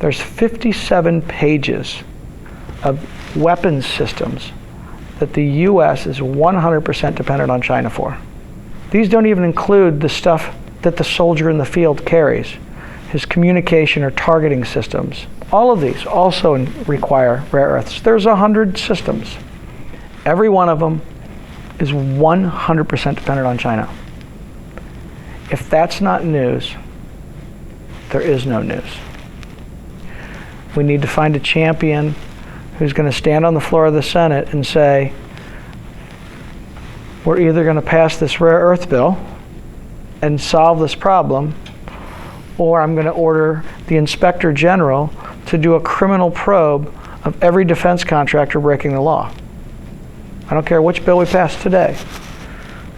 There's 57 pages of weapons systems that the U.S. is 100% dependent on China for. These don't even include the stuff that the soldier in the field carries, his communication or targeting systems. All of these also require rare earths. There's 100 systems. Every one of them is 100% dependent on China. If that's not news, there is no news. We need to find a champion who's going to stand on the floor of the Senate and say, we're either going to pass this rare earth bill and solve this problem, or I'm going to order the Inspector General to do a criminal probe of every defense contractor breaking the law. I don't care which bill we pass today.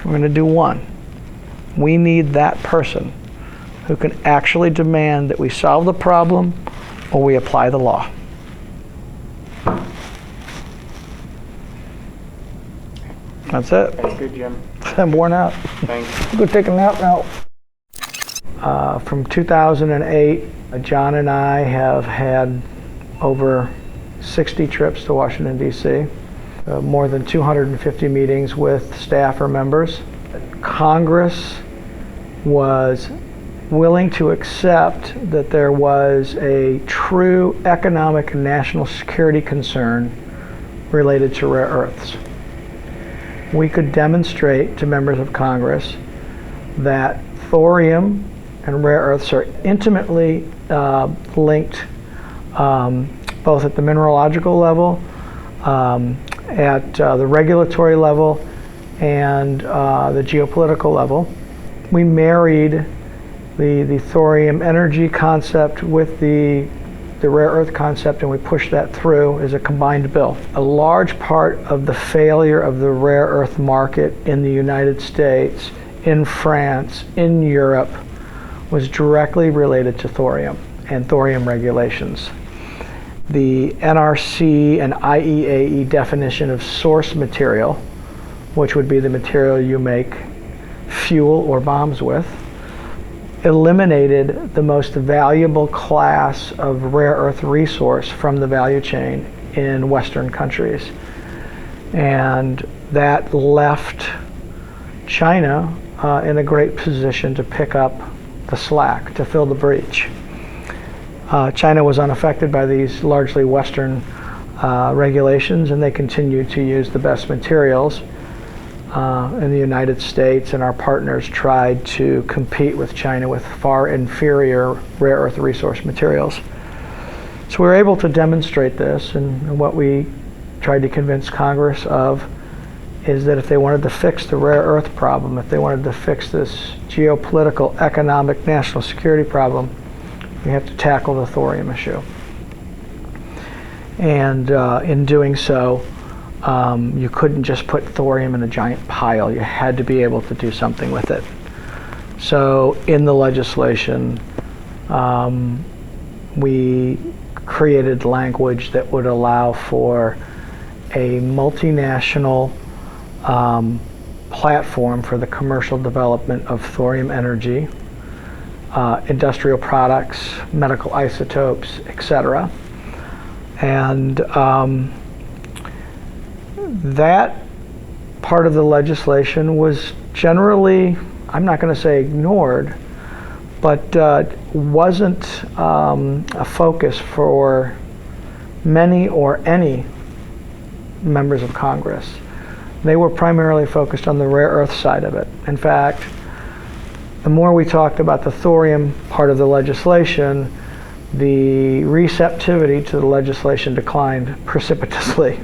We're going to do one. We need that person who can actually demand that we solve the problem or we apply the law. That's it. That's good, Jim. I'm worn out. Thanks. Go take a nap now. From 2008, John and I have had over 60 trips to Washington, D.C., more than 250 meetings with staff or members. Congress was willing to accept that there was a true economic and national security concern related to rare earths. We could demonstrate to members of Congress that thorium and rare earths are intimately linked, both at the mineralogical level, at the regulatory level, and the geopolitical level. We married the thorium energy concept with the rare earth concept, and we pushed that through as a combined bill. A large part of the failure of the rare earth market in the United States, in France, in Europe, was directly related to thorium and thorium regulations. The NRC and IEAE definition of source material, which would be the material you make fuel or bombs with, eliminated the most valuable class of rare earth resource from the value chain in Western countries. And that left China in a great position to pick up the slack, to fill the breach. China was unaffected by these largely Western regulations, and they continued to use the best materials. In the United States and our partners tried to compete with China with far inferior rare earth resource materials. So we were able to demonstrate this, and what we tried to convince Congress of is that if they wanted to fix the rare earth problem, if they wanted to fix this geopolitical, economic, national security problem, we have to tackle the thorium issue. And in doing so, you couldn't just put thorium in a giant pile. You had to be able to do something with it. So in the legislation, we created language that would allow for a multinational platform for the commercial development of thorium energy, industrial products, medical isotopes, etc. And that part of the legislation was generally, I'm not going to say ignored, but wasn't a focus for many or any members of Congress. They were primarily focused on the rare earth side of it. In fact, the more we talked about the thorium part of the legislation, the receptivity to the legislation declined precipitously.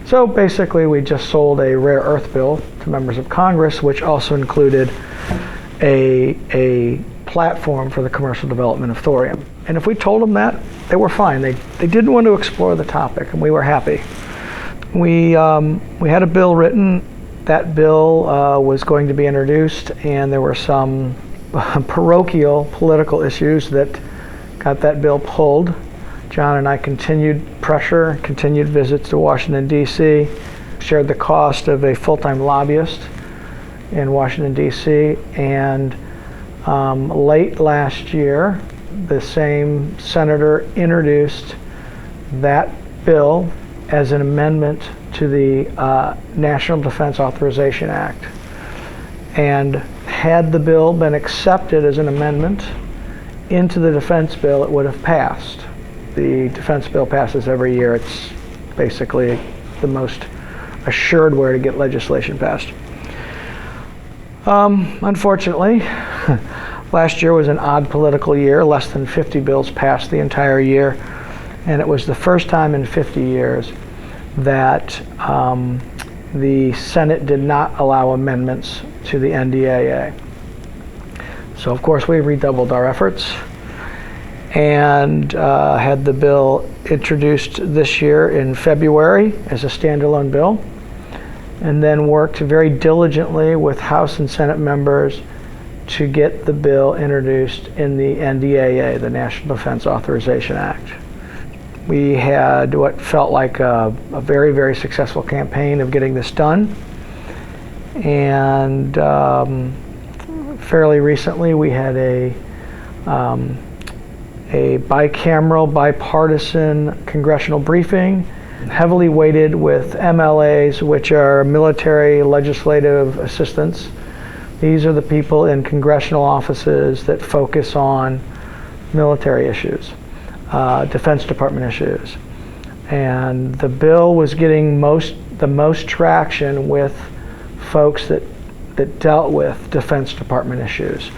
So basically, we just sold a rare earth bill to members of Congress, which also included a platform for the commercial development of thorium. And if we told them that, they were fine. They didn't want to explore the topic, and we were happy. We had a bill written. That bill was going to be introduced, and there were some parochial political issues that got that bill pulled. John and I continued pressure, continued visits to Washington, D.C., shared the cost of a full-time lobbyist in Washington, D.C., and late last year, the same senator introduced that bill as an amendment to the National Defense Authorization Act. And had the bill been accepted as an amendment into the defense bill, it would have passed. The defense bill passes every year. It's basically the most assured way to get legislation passed. Unfortunately, last year was an odd political year. Less than 50 bills passed the entire year, and it was the first time in 50 years that the Senate did not allow amendments to the NDAA. So of course we redoubled our efforts and had the bill introduced this year in February as a standalone bill, and then worked very diligently with House and Senate members to get the bill introduced in the NDAA, the National Defense Authorization Act. We had what felt like a very, very successful campaign of getting this done. And fairly recently we had a bicameral, bipartisan congressional briefing, heavily weighted with MLAs, which are military legislative assistants. These are the people in congressional offices that focus on military issues, Defense Department issues. And the bill was getting the most traction with folks that dealt with Defense Department issues.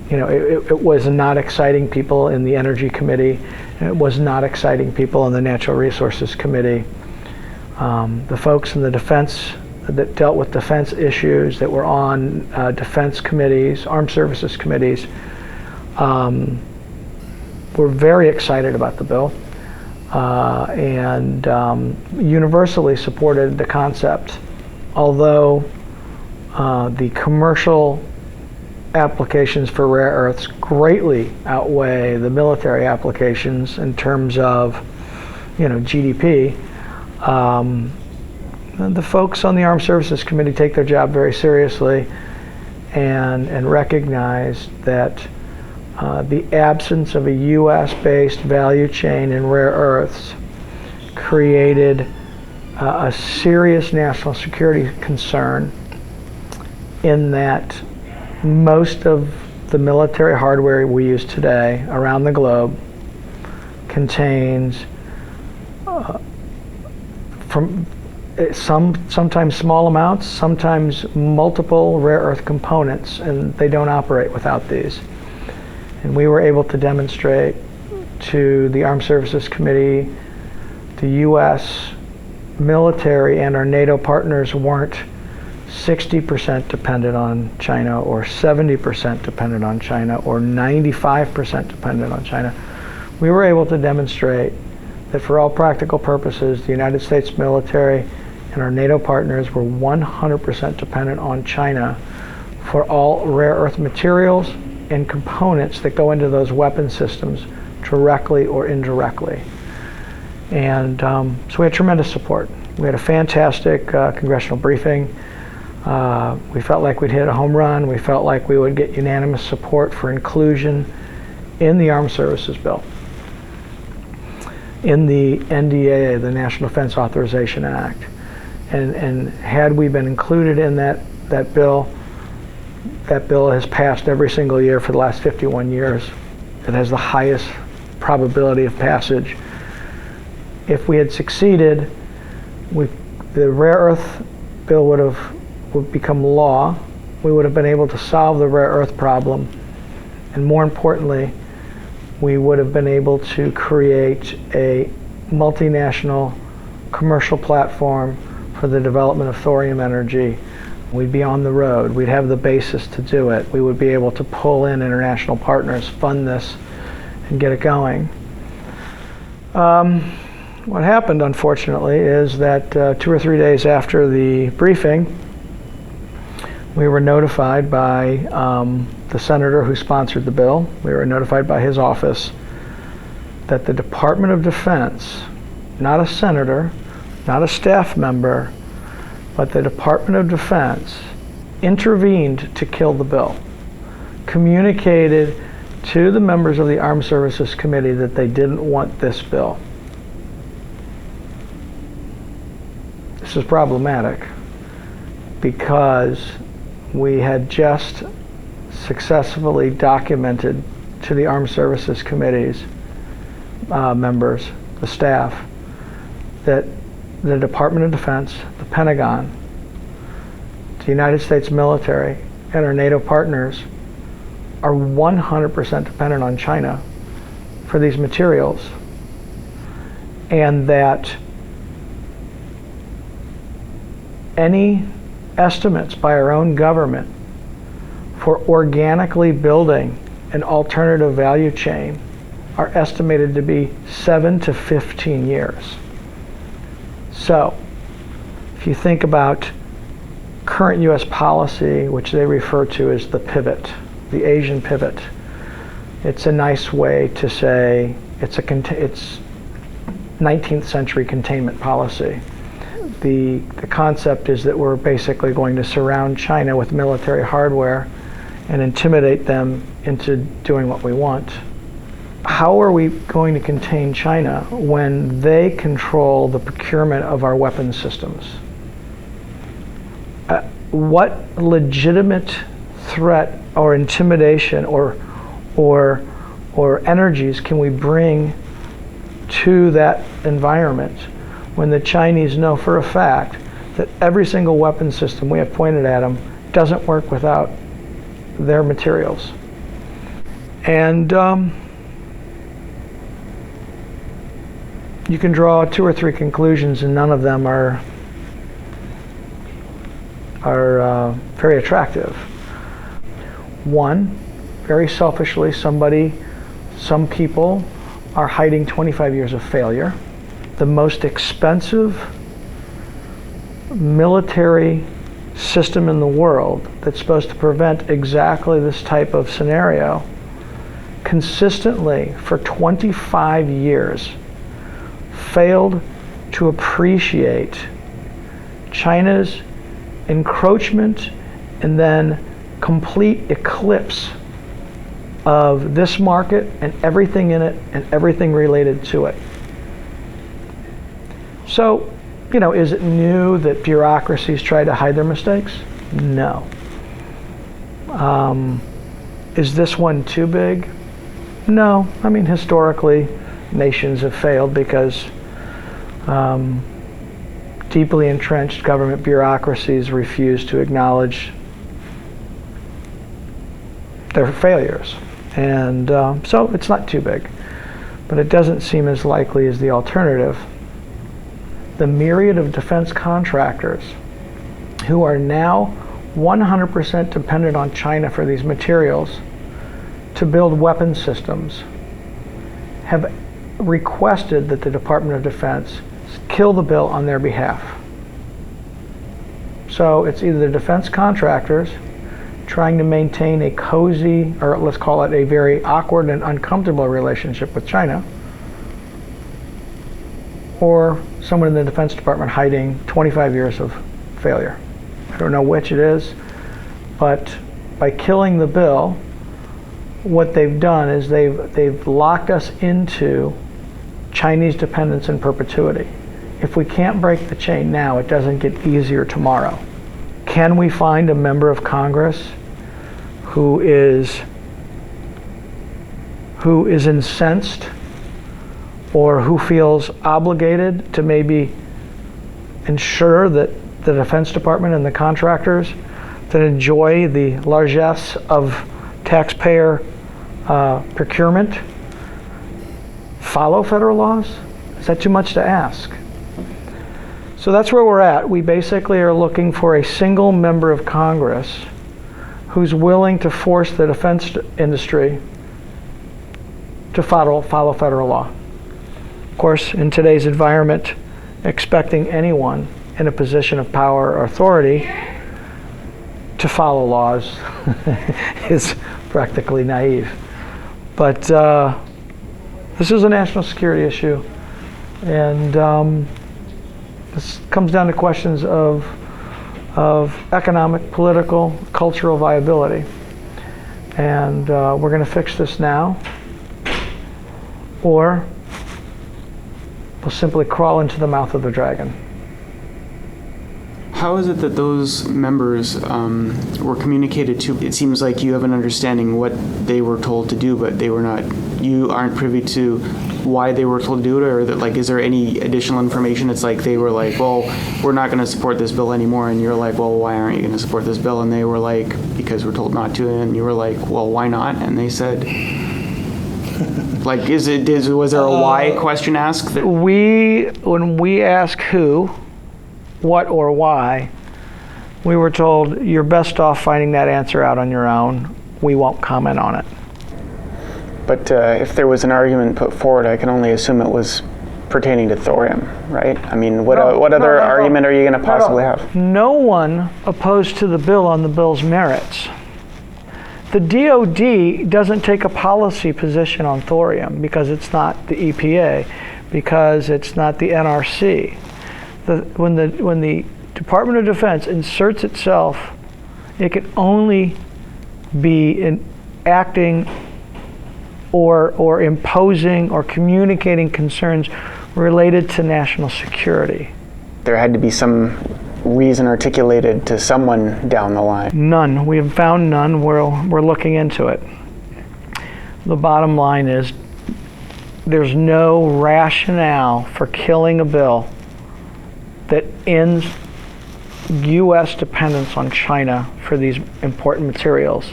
It was not exciting people in the Energy Committee, and it was not exciting people in the Natural Resources Committee. The folks in the defense that dealt with defense issues that were on defense committees, armed services committees, were very excited about the bill and universally supported the concept, although the commercial applications for rare earths greatly outweigh the military applications in terms of, GDP. The folks on the Armed Services Committee take their job very seriously and recognize that the absence of a U.S.-based value chain in rare earths created a serious national security concern, in that most of the military hardware we use today around the globe contains sometimes small amounts, sometimes multiple rare earth components, and they don't operate without these. And we were able to demonstrate to the Armed Services Committee the U.S. military and our NATO partners weren't 60% dependent on China, or 70% dependent on China, or 95% dependent on China. We were able to demonstrate that for all practical purposes, the United States military and our NATO partners were 100% dependent on China for all rare earth materials and components that go into those weapon systems, directly or indirectly. And so we had tremendous support. We had a fantastic congressional briefing. We felt like we'd hit a home run. We felt like we would get unanimous support for inclusion in the Armed Services Bill, in the NDAA, the National Defense Authorization Act. And had we been included in that bill has passed every single year for the last 51 years. It has the highest probability of passage. If we had succeeded, the rare earth bill would become law. We would have been able to solve the rare earth problem, and more importantly, we would have been able to create a multinational commercial platform for the development of thorium energy. We'd be on the road. We'd have the basis to do it. We would be able to pull in international partners, fund this, and get it going. What happened, unfortunately, is that 2 or 3 days after the briefing, we were notified by the senator who sponsored the bill. We were notified by his office that the Department of Defense, not a senator, not a staff member, but the Department of Defense intervened to kill the bill, communicated to the members of the Armed Services Committee that they didn't want this bill. This is problematic because we had just successfully documented to the Armed Services Committee's members, the staff, that the Department of Defense, the Pentagon, the United States military, and our NATO partners are 100% dependent on China for these materials, and that any estimates by our own government for organically building an alternative value chain are estimated to be 7 to 15 years. So, if you think about current U.S. policy, which they refer to as the pivot, the Asian pivot, it's a nice way to say it's 19th century containment policy. The concept is that we're basically going to surround China with military hardware and intimidate them into doing what we want. How are we going to contain China when they control the procurement of our weapons systems? What legitimate threat or intimidation or energies can we bring to that environment when the Chinese know for a fact that every single weapon system we have pointed at them doesn't work without their materials? And you can draw 2 or 3 conclusions, and none of them are very attractive. One, very selfishly, some people are hiding 25 years of failure. The most expensive military system in the world that's supposed to prevent exactly this type of scenario consistently for 25 years failed to appreciate China's encroachment and then complete eclipse of this market and everything in it and everything related to it. So, is it new that bureaucracies try to hide their mistakes? No. Is this one too big? No. I mean, historically, nations have failed because deeply entrenched government bureaucracies refuse to acknowledge their failures. And so it's not too big, but it doesn't seem as likely as the alternative. The myriad of defense contractors who are now 100% dependent on China for these materials to build weapon systems have requested that the Department of Defense kill the bill on their behalf. So it's either the defense contractors trying to maintain a cozy, or let's call it a very awkward and uncomfortable relationship with China, or someone in the Defense Department hiding 25 years of failure. I don't know which it is, but by killing the bill, what they've done is they've locked us into Chinese dependence in perpetuity. If we can't break the chain now, it doesn't get easier tomorrow. Can we find a member of Congress who is incensed or who feels obligated to maybe ensure that the Defense Department and the contractors that enjoy the largesse of taxpayer procurement follow federal laws? Is that too much to ask? So that's where we're at. We basically are looking for a single member of Congress who's willing to force the defense industry to follow federal law. Of course, in today's environment, expecting anyone in a position of power or authority to follow laws is practically naive. But this is a national security issue, and this comes down to questions of economic, political, cultural viability. and we're going to fix this now, or we'll simply crawl into the mouth of the dragon. How is it that those members were communicated to? It seems like you have an understanding what they were told to do, but you aren't privy to why they were told to do it, or that, like, is there any additional information? It's like they were like, well, we're not going to support this bill anymore, and you're like, well, why aren't you going to support this bill? And they were like, because we're told not to, and you were like, well, why not? And they said, like, was there a why question asked? When we ask who, what, or why, we were told you're best off finding that answer out on your own. We won't comment on it. But if there was an argument put forward, I can only assume it was pertaining to thorium, right? I mean, what other argument are you going to possibly have? No one opposed to the bill on the bill's merits. The DOD doesn't take a policy position on thorium because it's not the EPA, because it's not the NRC. When the Department of Defense inserts itself, it can only be acting or imposing or communicating concerns related to national security. There had to be some reason articulated to someone down the line. None. We have found none. We're looking into it. The bottom line is there's no rationale for killing a bill that ends U.S. dependence on China for these important materials.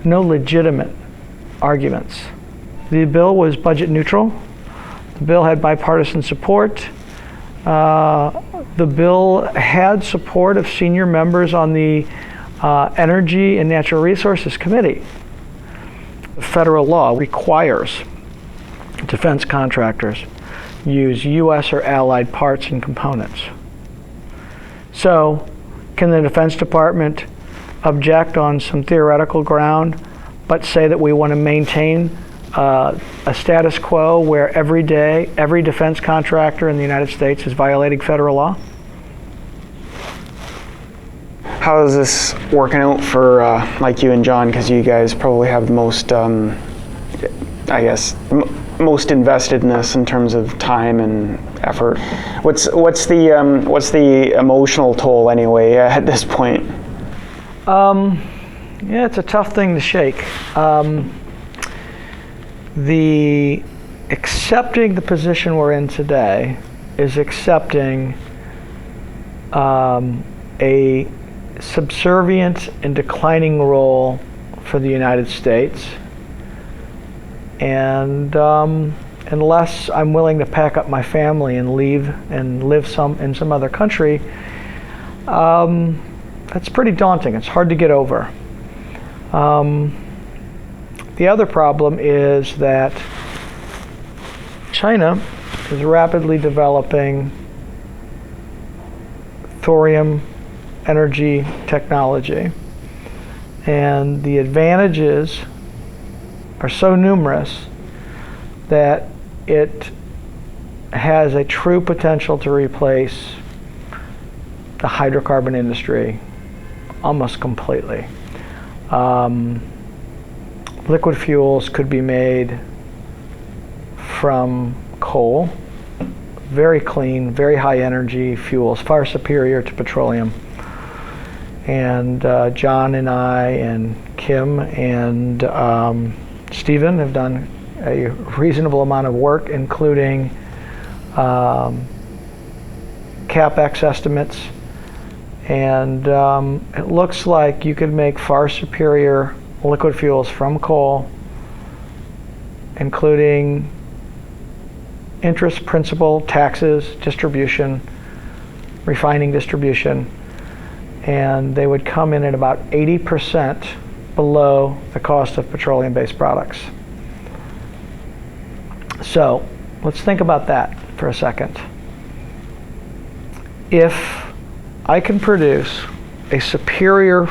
No legitimate arguments. The bill was budget neutral. The bill had bipartisan support. The bill had support of senior members on the Energy and Natural Resources Committee. The federal law requires defense contractors use U.S. or allied parts and components. So, can the Defense Department object on some theoretical ground, but say that we want to maintain a status quo where every day, every defense contractor in the United States is violating federal law? How is this working out for like you and John? Because you guys probably have the most, I guess, most invested in this in terms of time and effort. What's the emotional toll anyway at this point? Yeah, it's a tough thing to shake. The accepting the position we're in today is accepting a subservient and declining role for the United States. And unless I'm willing to pack up my family and leave and live in some other country, that's pretty daunting. It's hard to get over. The other problem is that China is rapidly developing thorium energy technology, and the advantages are so numerous that it has a true potential to replace the hydrocarbon industry almost completely. Liquid fuels could be made from coal, very clean, very high energy fuels, far superior to petroleum. And John and I and Kim and Stephen have done a reasonable amount of work, including CapEx estimates. And it looks like you could make far superior liquid fuels from coal, including interest, principal, taxes, distribution, refining distribution, and they would come in at about 80% below the cost of petroleum-based products. So let's think about that for a second. If I can produce a superior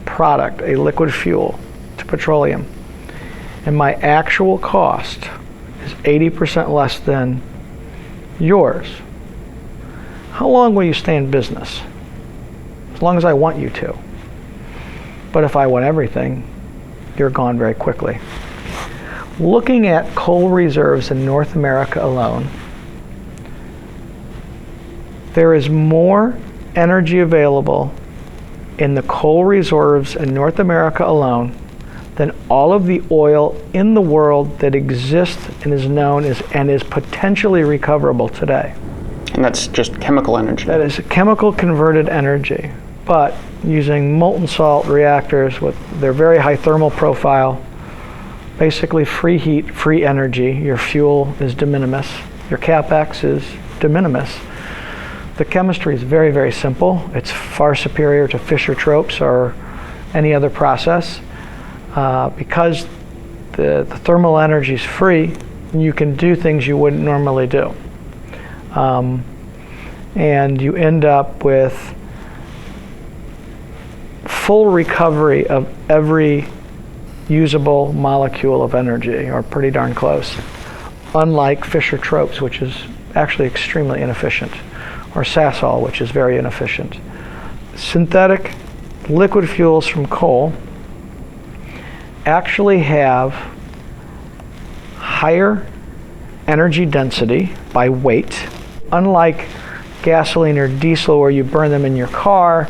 product, a liquid fuel, to petroleum, and my actual cost is 80% less than yours, how long will you stay in business? As long as I want you to. But if I want everything, you're gone very quickly. Looking at coal reserves in North America alone, there is more energy available in the coal reserves in North America alone than all of the oil in the world that exists and is known as and is potentially recoverable today. And that's just chemical energy. That is chemical converted energy, but using molten salt reactors with their very high thermal profile, basically free heat, free energy. Your fuel is de minimis. Your capex is de minimis. The chemistry is very, very simple. It's far superior to Fischer-Tropsch or any other process. Because the thermal energy is free, you can do things you wouldn't normally do. And you end up with full recovery of every usable molecule of energy, or pretty darn close. Unlike Fischer-Tropsch, which is actually extremely inefficient, or Sasol, which is very inefficient. Synthetic liquid fuels from coal actually have higher energy density by weight, unlike gasoline or diesel where you burn them in your car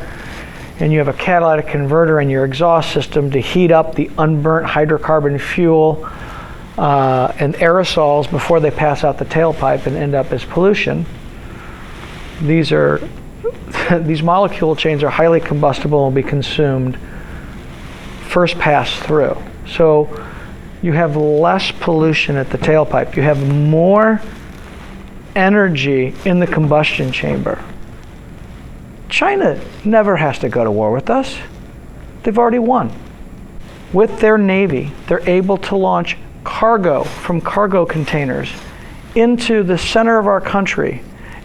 and you have a catalytic converter in your exhaust system to heat up the unburnt hydrocarbon fuel and aerosols before they pass out the tailpipe and end up as pollution. These molecule chains are highly combustible and will be consumed first pass through. So you have less pollution at the tailpipe. You have more energy in the combustion chamber. China never has to go to war with us. They've already won. With their Navy, they're able to launch cargo from cargo containers into the center of our country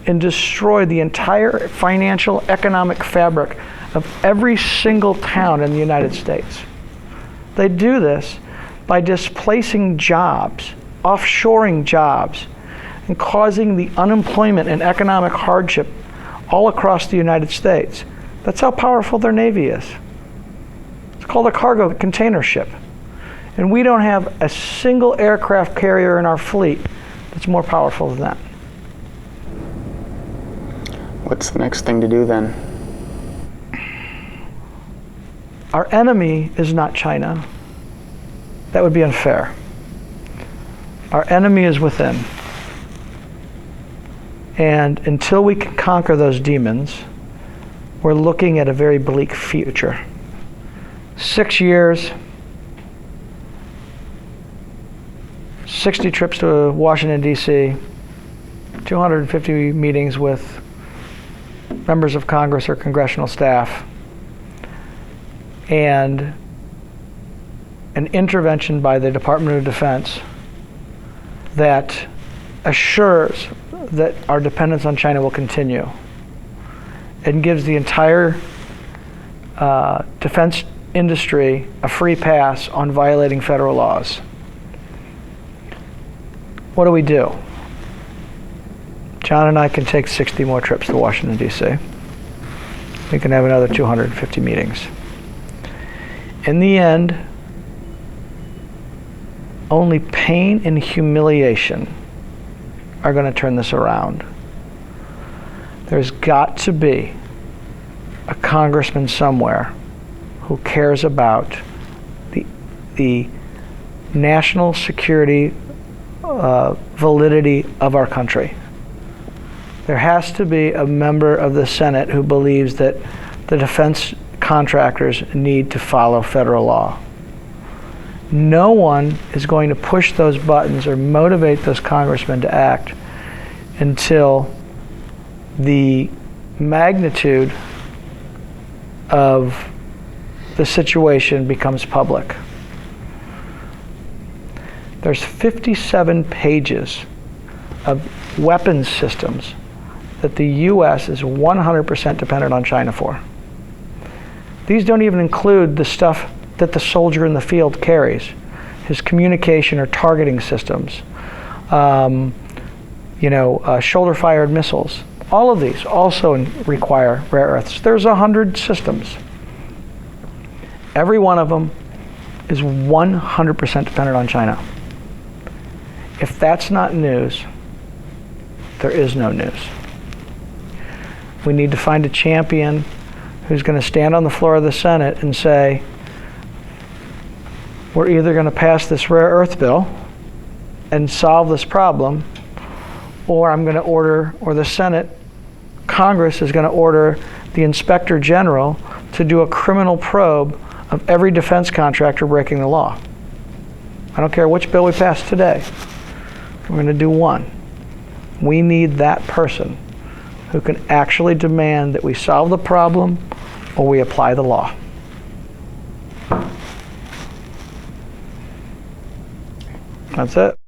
and destroy the entire financial economic fabric of every single town in the United States. They do this by displacing jobs, offshoring jobs, and causing the unemployment and economic hardship all across the United States. That's how powerful their Navy is. It's called a cargo container ship. And we don't have a single aircraft carrier in our fleet that's more powerful than that. What's the next thing to do then? Our enemy is not China. That would be unfair. Our enemy is within. And until we can conquer those demons, we're looking at a very bleak future. 6 years, 60 trips to Washington, D.C., 250 meetings with members of Congress or congressional staff, and an intervention by the Department of Defense that assures that our dependence on China will continue and gives the entire defense industry a free pass on violating federal laws. What do? John and I can take 60 more trips to Washington, D.C. We can have another 250 meetings. In the end, only pain and humiliation are going to turn this around. There's got to be a congressman somewhere who cares about the national security validity of our country. There has to be a member of the Senate who believes that the defense contractors need to follow federal law. No one is going to push those buttons or motivate those congressmen to act until the magnitude of the situation becomes public. There's 57 pages of weapons systems that the U.S. is 100% dependent on China for. These don't even include the stuff that the soldier in the field carries, his communication or targeting systems, shoulder-fired missiles. All of these also require rare earths. There's 100 systems. Every one of them is 100% dependent on China. If that's not news, there is no news. We need to find a champion who's going to stand on the floor of the Senate and say, we're either going to pass this rare earth bill and solve this problem, or I'm going to order, or the Senate, Congress is going to order the Inspector General to do a criminal probe of every defense contractor breaking the law. I don't care which bill we pass today. We're going to do one. We need that person who can actually demand that we solve the problem or we apply the law. That's it.